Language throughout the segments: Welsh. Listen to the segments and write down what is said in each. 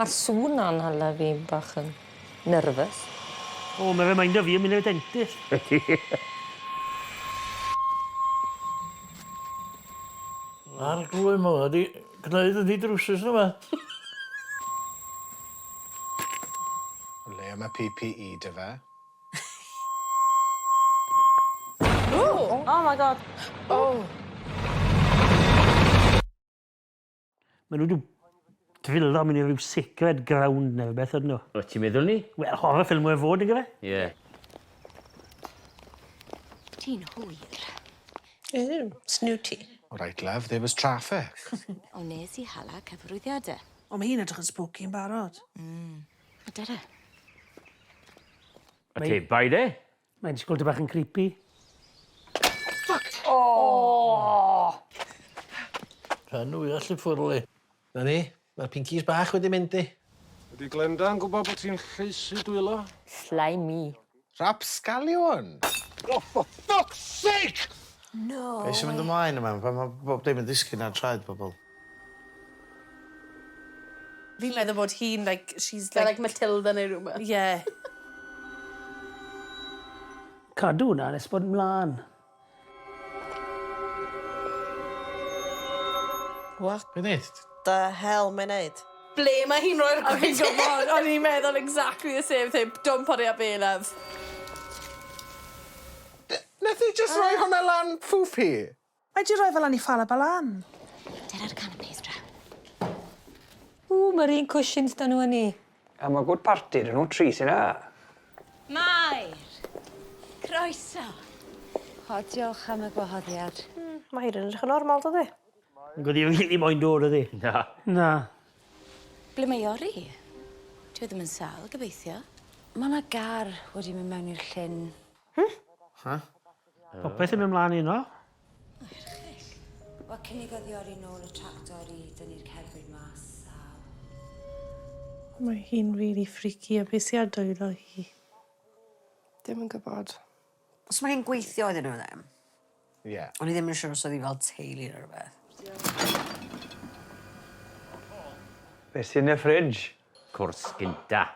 Mae'r sŵn na'n hala fi bach yn nerfus. O, mae fe mind o fi yn mynd i'r dentist. A'r glwy mo, ydi gwneud ydi drwsus yma. Le am y PPE dy fe? Oh my god. Oh. Maen nhw wedi dfilo mynd i ryw sicred ground neu beth ydyn nhw. O, ti'n meddwl ni? Wel, horror ffilm o'i fod, yna fe? Ie. Ti'n hwyr. Snooty. All right, love, there was traffic. O nes I hala cyfarwyddiadau. O, mae hi'n edrych yn spooky yn barod. A dyna. O te, bai de? Mae'n disgwyl dy bach yn creepy. Rhan nhw i allu ffwrlu. Na ni, mae'r pinkies bach wedi mynd i. Ydy Glenda'n gwybod bod ti'n lleisu dwylo? Slimy. Rapsgalion? Oh, for fuck's sake! No. Be sy'n mynd ymlaen yma? Mae bob dim yn disgyn ar traed pobl. Fi'n meddwl bod hi'n, like, she's Like Matilda neu rhywbeth. Yeah. Cadw hwnna, nes bod ymlaen. What? Be wneud? The hell mae'n neud? Ble mae hi'n rhoi'r A fi'n gwybod, o'n i'n meddwl exactly the same thing. Don't put it up here, love. Nath i just roi hwnna lan ffwfi? Mae di roi fel an I ffalabalam. Dyna'r canapes dra. Mae'r un cushions da nhw yn ni. A mae gwrdd parti, dyn nhw tri sy'n a. Mair. Croeso. O, diolch am y gwahoddiad. Mae hi'n edrych yn normal, dydi? Yn gwybod i'n rili moyn dod ydi. Na. Na. Ble mae Iori? Dwi ddim yn sal, gobeithio. Mae yna gar wedi mynd mewn i'r llyn. Popeth yn mynd ymlaen i no. Wel, cynnig oedd Iori nôl y tractor I dynnu'r cerbyd mas. Mae hi'n really freaky a beth sy'n adwylo hi. Dim yn gwybod. Os mae hi'n gweithio iddyn nhw ddim? Ie. O'n I ddim yn siŵr os oedd hi fel teulu neu rhywbeth. Be sy'n y ffridge? Cwrs gynta.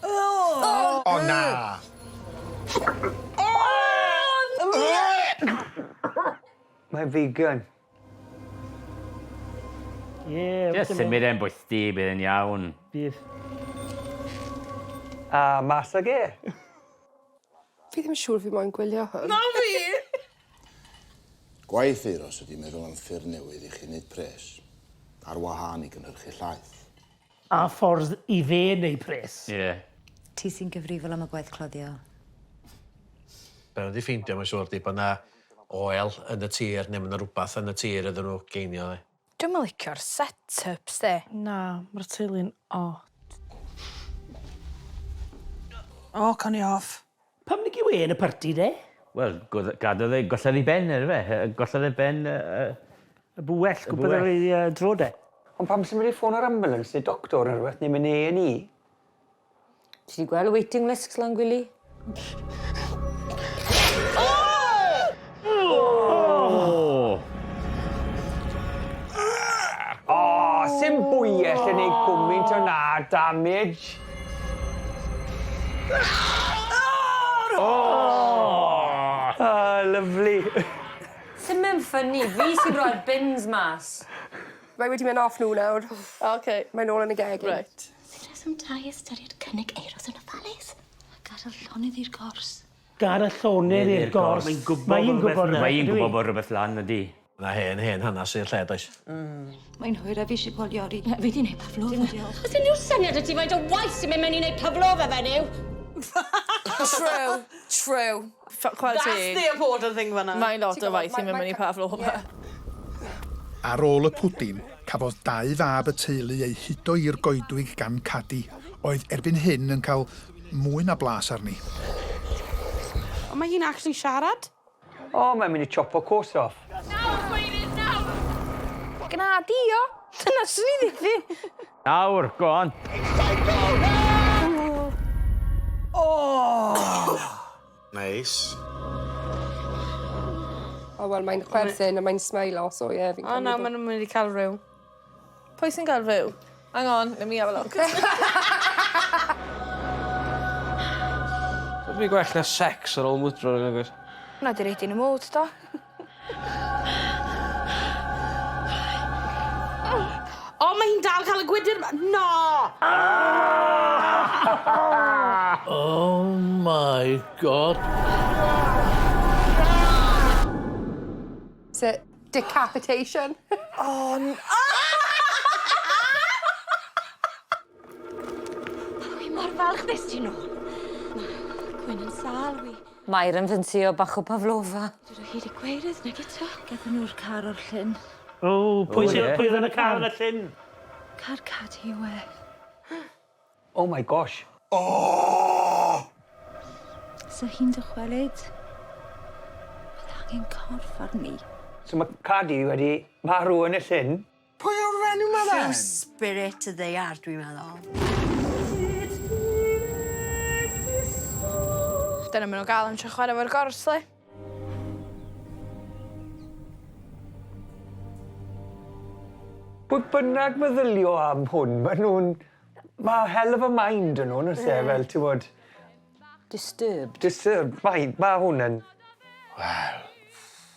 O, na! Mae'n vegan. Ie. Just symud e'n bwysti, bydd yn iawn. Bydd. A mas ag e. Fi ddim yn siŵr fi moyn gwylio hwn. Na fi! Gwaith Euros ydi meddwl am ffyrdd newydd I chi wneud pres, ar wahân I gynhyrchu llaeth. A ffordd I fe neu pres. Ie. Ti sy'n gyfrifol am y gwaith cloddio. Be wedi ffeindio, mae'n siŵr di, bod na oel yn y tir, neu mae'n rhywbeth yn y tir ydyn nhw geinio. Dwi'n yn licio'r set-ups, de. Na, mae'r teulu'n odd. O, can I off? Pam nid yw e yn y parti, de? Wel, gadodd e golled I ben, fe? Golled e ben... Y bwell, gwybod ar ei dro, de? Ond pam sy'n mynd I ffôn o'r ambulance neu doctor neu rhywbeth, neu mynd A&E? Ti wedi gweld y waiting lists lan, Gwili? O, sy'n bwyell yn ei gwmynt o na damage. Lyfli. Sy'n mynd ffynnu, fi sy'n rhoi'r bins mas. Mae wedi mynd off nhw nawr. OK. Mae'n ôl yn y gegin. Right. Sut reswm tai ystyried cynnig Euros yn y ffalus? Gadael llonydd i'r gors. Gar y llonydd i'r gors. Mae'n gwybod. Mae'n gwybod bod rhywbeth lan ydi. Na hen hanes i'r lle, does. Mae'n hwyr a fi eisiau gweld Iori. Fi di wneud paflofa, diolch. Oes unrhyw syniad y ti faint o waith sy'n mynd mewn I wneud cyflofa fe niw? True. True. That's the important thing fan'na. Mae'n lot o waith I mynd mewn I paflofa. Ar ôl y pwdin, cafodd 2 fab y teulu eu hudo i'r goedwig gan Cadi, oedd erbyn hyn yn cael mwy na blas arni. Ond mae hi'n actually siarad? O, mae'n mynd I chop o cwrs off. Gna di, o. Dyna sy'n I ddithi. Nawr, go on. Neis. O, wel, mae'n chwerthin a mae'n smailo, so ie, fi'n O, na, maen nhw'n mynd I cael rhyw. Pwy sy'n cael fyw? Hang on, let me have a look. Fi gwell na sex ar ôl mwydro yn agos. Hwna di reid i'n y mwd, do. O, mae hi'n dal cael y gwydr yma. No! Oh my god. Is it decapitation? Wi mor falch nes ti nôl. Gwyn yn sal, wi. Mae'r yn fynsio bach o Pavlova. Dwi o hyd i gweirydd nag eto. Gathon nhw'r car o'r llyn. O, pwy oedd yn y car yn y llyn? Car cadi yw e. Oh my gosh. So hi'n dychwelyd. Bydd angen corff arni. So mae Cadi wedi marw yn y llyn. Pwy yw'r fenyw ma Rhyw then? spirit y ddeiar, dwi'n meddwl. Dyna maen nhw'n gael am trio chwarae fo'r gors, le. Pwy bynnag meddyliol am hwn, maen nhw'n... Mae hell of a mind yn nhw'n ysau, fel, ti'n bod... Disturbed. Disturbed, mae hwn yn...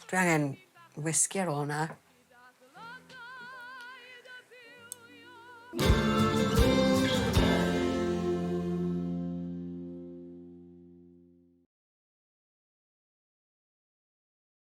Dwi angen whisky ar ôl hwnna.